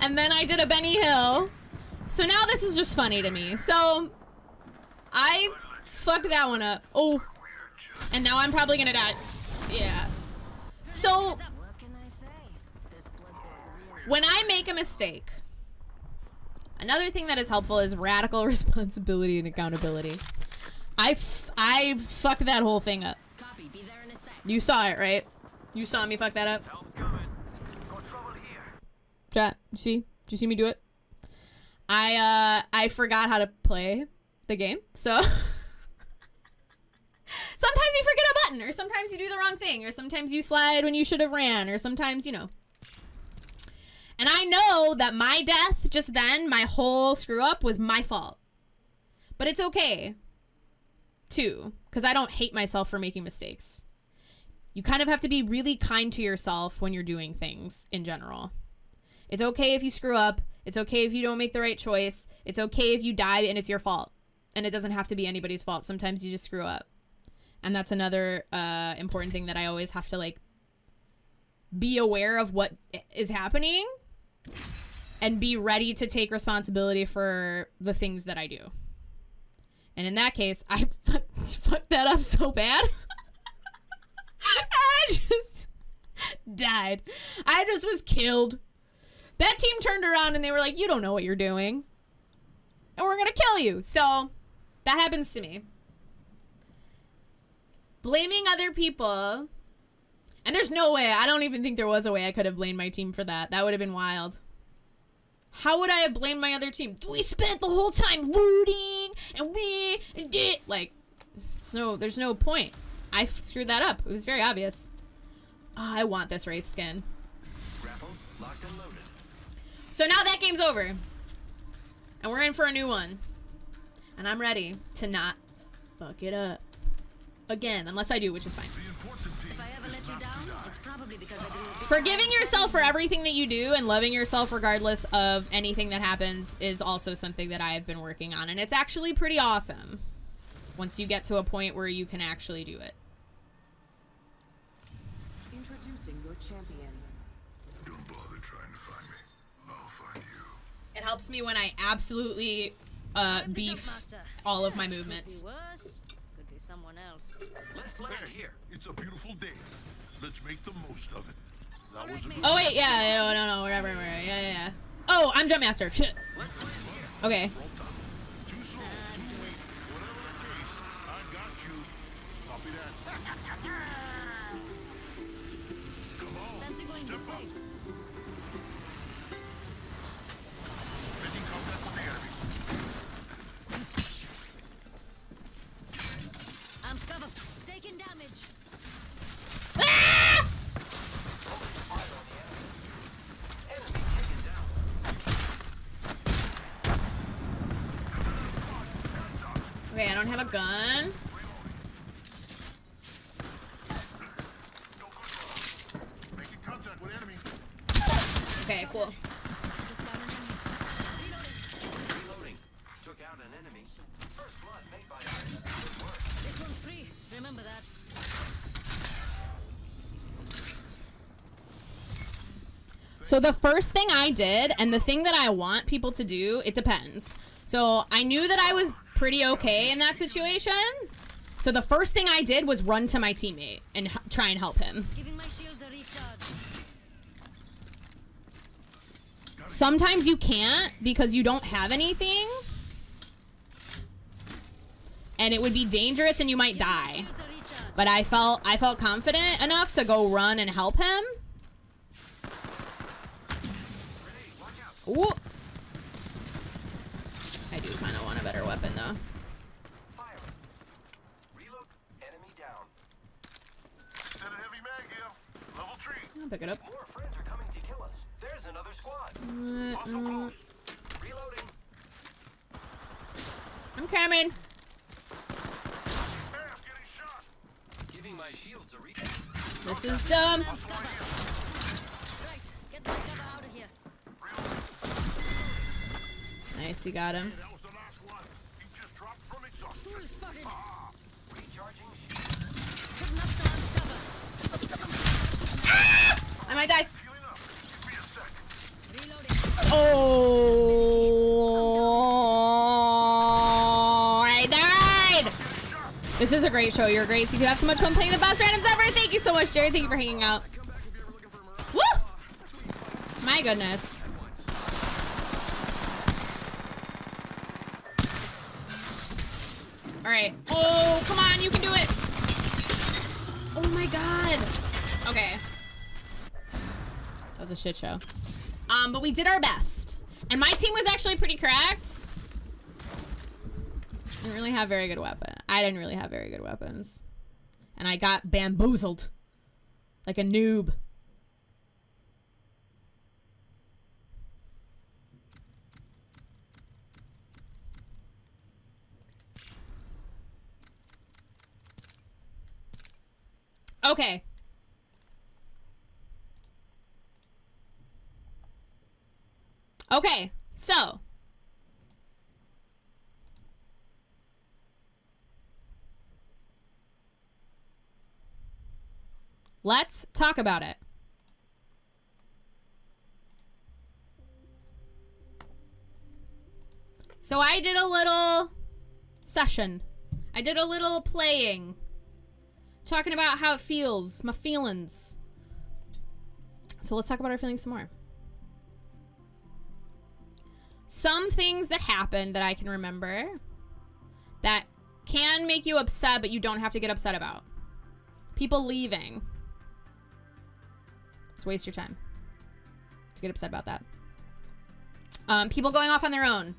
And then I did a Benny Hill. So now this is just funny to me. So, I fucked that one up. Oh. And now I'm probably gonna die. Yeah. So, What can I say? This blood's got really when I make a mistake, another thing that is helpful is radical responsibility and accountability. I fucked that whole thing up. copy. Be there in a sec. You saw it, right? You saw me fuck that up. Help's coming. Got trouble here. Chat, did you see me do it? I forgot how to play the game, so sometimes you forget a button, or sometimes you do the wrong thing, or sometimes you slide when you should have ran, or sometimes, you know. And I know that my death just then, my whole screw up, was my fault. But it's okay, too, because I don't hate myself for making mistakes. You kind of have to be really kind to yourself when you're doing things in general. It's okay if you screw up. It's okay if you don't make the right choice. It's okay if you die and it's your fault. And it doesn't have to be anybody's fault. Sometimes you just screw up. And that's another important thing that I always have to, like, be aware of what is happening and be ready to take responsibility for the things that I do. And in that case, I fucked that up so bad. I just died. I just was killed. That team turned around and they were like, you don't know what you're doing. And we're going to kill you. So that happens to me. Blaming other people. And there's no way. I don't even think there was a way I could have blamed my team for that. That would have been wild. How would I have blamed my other team? We spent the whole time looting and we did. Like, there's no point. I screwed that up. It was very obvious. Oh, I want this Wraith skin. Grapple, locked and loaded. So now that game's over. And we're in for a new one. And I'm ready to not fuck it up again. Unless I do, which is fine. If I ever let you down, it's probably because I do a big Forgiving yourself for everything that you do and loving yourself regardless of anything that happens is also something that I have been working on. And it's actually pretty awesome once you get to a point where you can actually do it. Introducing your champion. Don't bother trying to find me. I'll find you. It helps me when I absolutely beef all of my movements. Could be worse. Could be someone else. Let's land here. It's a beautiful day. Let's make the most of it. That was a Oh wait, yeah, no, wherever, yeah. Oh, I'm Jump Master. Shit. Let's land here. Okay. too soon. Too late. Whatever the case, I got you. Copy that. Come on. Fancy going Step this up. way. Making contact with the enemy. I'm covered. Taking damage. Ah! Okay, I don't have a gun. Making contact with enemy. Okay, cool. Reloading. Took out an enemy. First blood made by us. Good work. This one's free. Remember that. So the first thing I did, and the thing that I want people to do, it depends. So I knew that I was pretty okay in that situation. So the first thing I did was run to my teammate and try and help him. Giving my shields a recharge. Sometimes you can't because you don't have anything. And it would be dangerous and you might die. Shields a recharge. But I felt confident enough to go run and help him. Ooh. I do kind of want a better weapon though. Fire. Reload. Enemy down. Set a heavy mag here. Level 3. I'll pick it up. More friends are coming to kill us. There's another squad. Reloading. I'm coming. Ass getting shot. Giving my shields a reach. This is dumb. I'm covered. Right. Get my cover out of here. Nice, you got him. That was the last one. He just dropped from exhaustion. Fool spotted. Recharging shield. Putting up some cover. I might die. Healing up. Give me a sec. Reloading. Oh, I died. This is a great show. You're great. So you have so much fun playing the best randoms ever. Thank you so much, Jared. Thank you for hanging out. Woo! My goodness. All right. Oh, come on. You can do it. Oh my God. Okay. That was a shit show. But we did our best. And my team was actually pretty correct. Didn't really have very good weapons. I didn't really have very good weapons. And I got bamboozled. Like a noob. Okay. Okay, so. Let's talk about it. So I did a little session. I did a little playing. Talking about how it feels, my feelings. So let's talk about our feelings some more. Some things that happened that I can remember that can make you upset, but you don't have to get upset about. People leaving. Just waste your time to get upset about that. People going off on their own.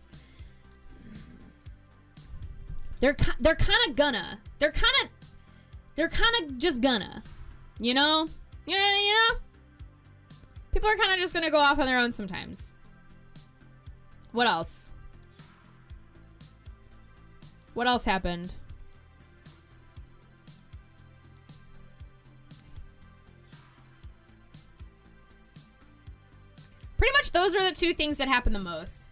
They're kind of gonna. They're kind of just gonna. You know? You know? People are kind of just gonna go off on their own sometimes. What else? What else happened? Pretty much those are the two things that happen the most.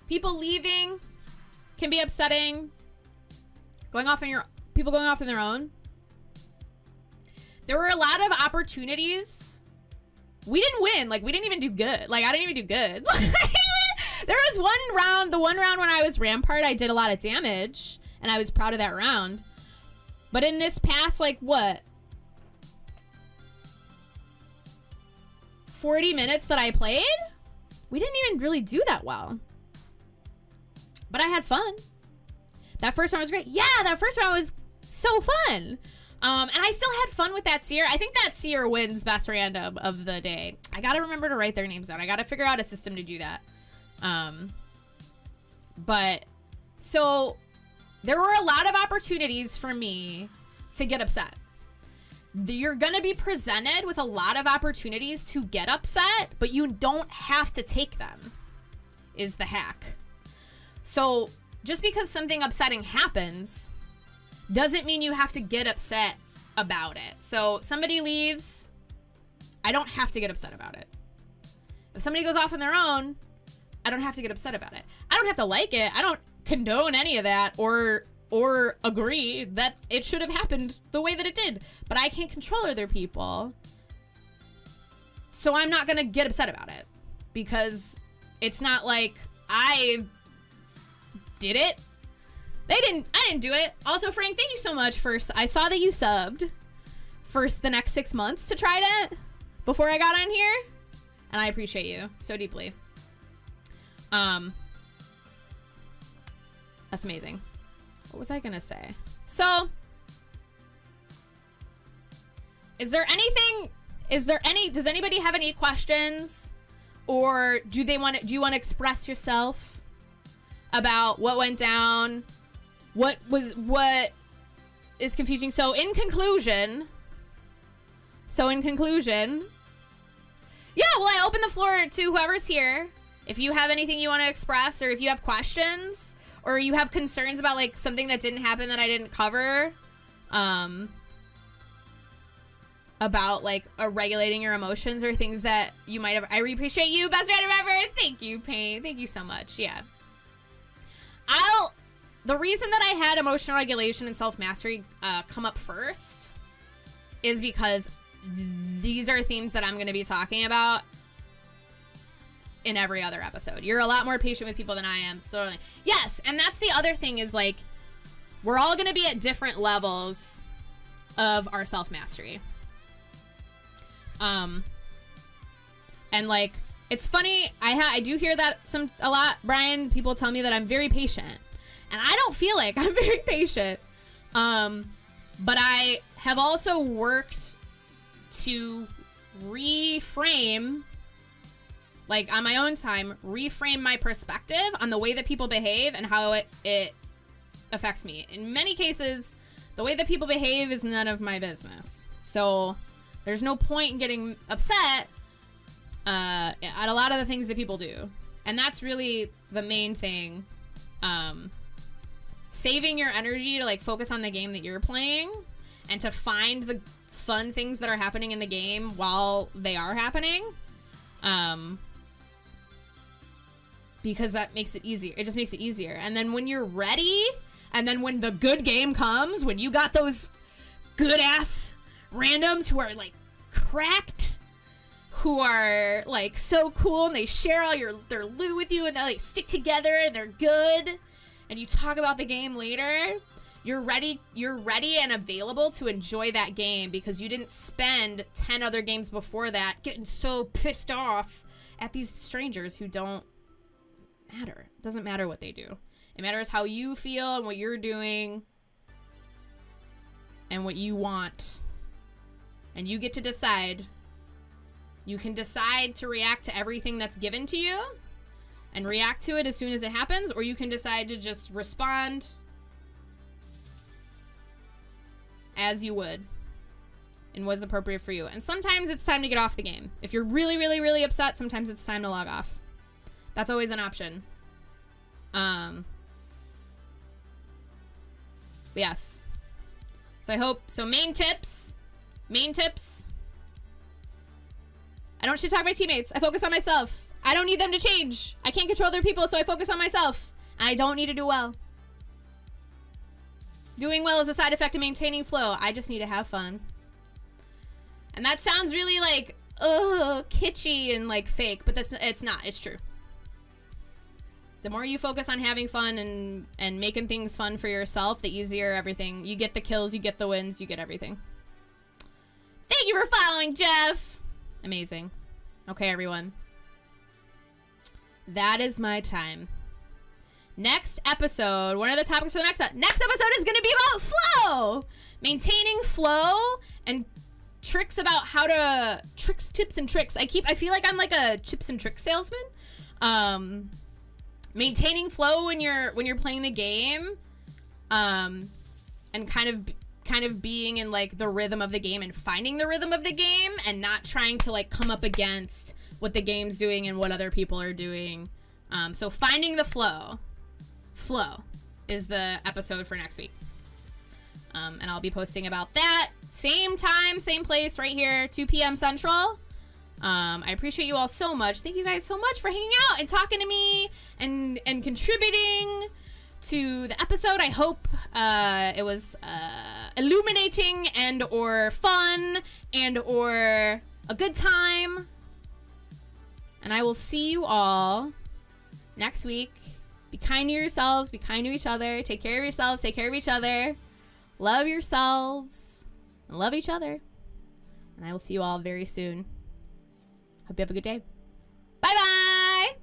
People leaving can be upsetting. People going off on their own. There were a lot of opportunities. We didn't win. Like, we didn't even do good. Like, I didn't even do good. There was the one round when I was Rampart, I did a lot of damage, and I was proud of that round. But in this past, like, what? 40 minutes that I played? We didn't even really do that well. But I had fun. That first round was great. Yeah, that first round was so fun. And I still had fun with that seer. I think that seer wins best random of the day. I gotta remember to write their names down. I gotta figure out a system to do that. But so there were a lot of opportunities for me to get upset. You're gonna be presented with a lot of opportunities to get upset, but you don't have to take them, is the hack. So just because something upsetting happens doesn't mean you have to get upset about it. So somebody leaves, I don't have to get upset about it. If somebody goes off on their own, I don't have to get upset about it. I don't have to like it. I don't condone any of that or agree that it should have happened the way that it did. But I can't control other people. So I'm not going to get upset about it. Because it's not like I did it. I didn't do it. Also, Frank, thank you so much for... I saw that you subbed for the next 6 months to Trident before I got on here. And I appreciate you so deeply. That's amazing. What was I gonna say? So, does anybody have any questions? Or do you want to express yourself about what went down? What is confusing? So in conclusion, yeah, well, I open the floor to whoever's here. If you have anything you want to express, or if you have questions, or you have concerns about like something that didn't happen that I didn't cover, about like regulating your emotions or things that you might have. I appreciate you, best writer ever. Thank you, Pain. Thank you so much. Yeah. The reason that I had emotional regulation and self-mastery come up first is because these are themes that I'm going to be talking about in every other episode. You're a lot more patient with people than I am. So yes, and that's the other thing is like we're all going to be at different levels of our self-mastery. And like it's funny, I do hear that a lot, Brian. People tell me that I'm very patient, and I don't feel like I'm very patient. But I have also worked to reframe, like on my own time, reframe my perspective on the way that people behave and how it affects me. In many cases, the way that people behave is none of my business. So there's no point in getting upset at a lot of the things that people do. And that's really the main thing. Saving your energy to like focus on the game that you're playing and to find the fun things that are happening in the game while they are happening. Because that makes it easier. It just makes it easier. And then when you're ready, and then when the good game comes, when you got those good ass randoms who are like cracked, who are like so cool, and they share all their loot with you, and they like stick together and they're good, and you talk about the game later, you're ready and available to enjoy that game because you didn't spend 10 other games before that getting so pissed off at these strangers who don't matter. It doesn't matter what they do. It matters how you feel and what you're doing and what you want. And you get to decide. You can decide to react to everything that's given to you and react to it as soon as it happens, or you can decide to just respond as you would and was appropriate for you. And sometimes it's time to get off the game. If you're really, really, really upset, sometimes it's time to log off. That's always an option. Yes. So I hope, main tips. I don't shit talk my teammates. I focus on myself. I don't need them to change. I can't control other people, so I focus on myself. And I don't need to do well. Doing well is a side effect of maintaining flow. I just need to have fun. And that sounds really like, kitschy and like fake, but it's not. It's true. The more you focus on having fun and making things fun for yourself, the easier everything. You get the kills, you get the wins, you get everything. Thank you for following, Jeff. Amazing. Okay, everyone. That is my time. Next episode, one of the topics for the next episode is going to be about flow. Maintaining flow and tricks about how to... tips and tricks. I feel like I'm like a tips and tricks salesman. Maintaining flow when you're playing the game, and kind of being in like the rhythm of the game and finding the rhythm of the game and not trying to like come up against what the game's doing and what other people are doing. So finding the flow is the episode for next week. And I'll be posting about that same time, same place, right here, 2 p.m. Central. I appreciate you all so much. Thank you guys so much for hanging out and talking to me and contributing to the episode. I hope it was illuminating and or fun and or a good time. And I will see you all next week. Be kind to yourselves. Be kind to each other. Take care of yourselves. Take care of each other. Love yourselves. And love each other. And I will see you all very soon. Hope you have a good day. Bye-bye!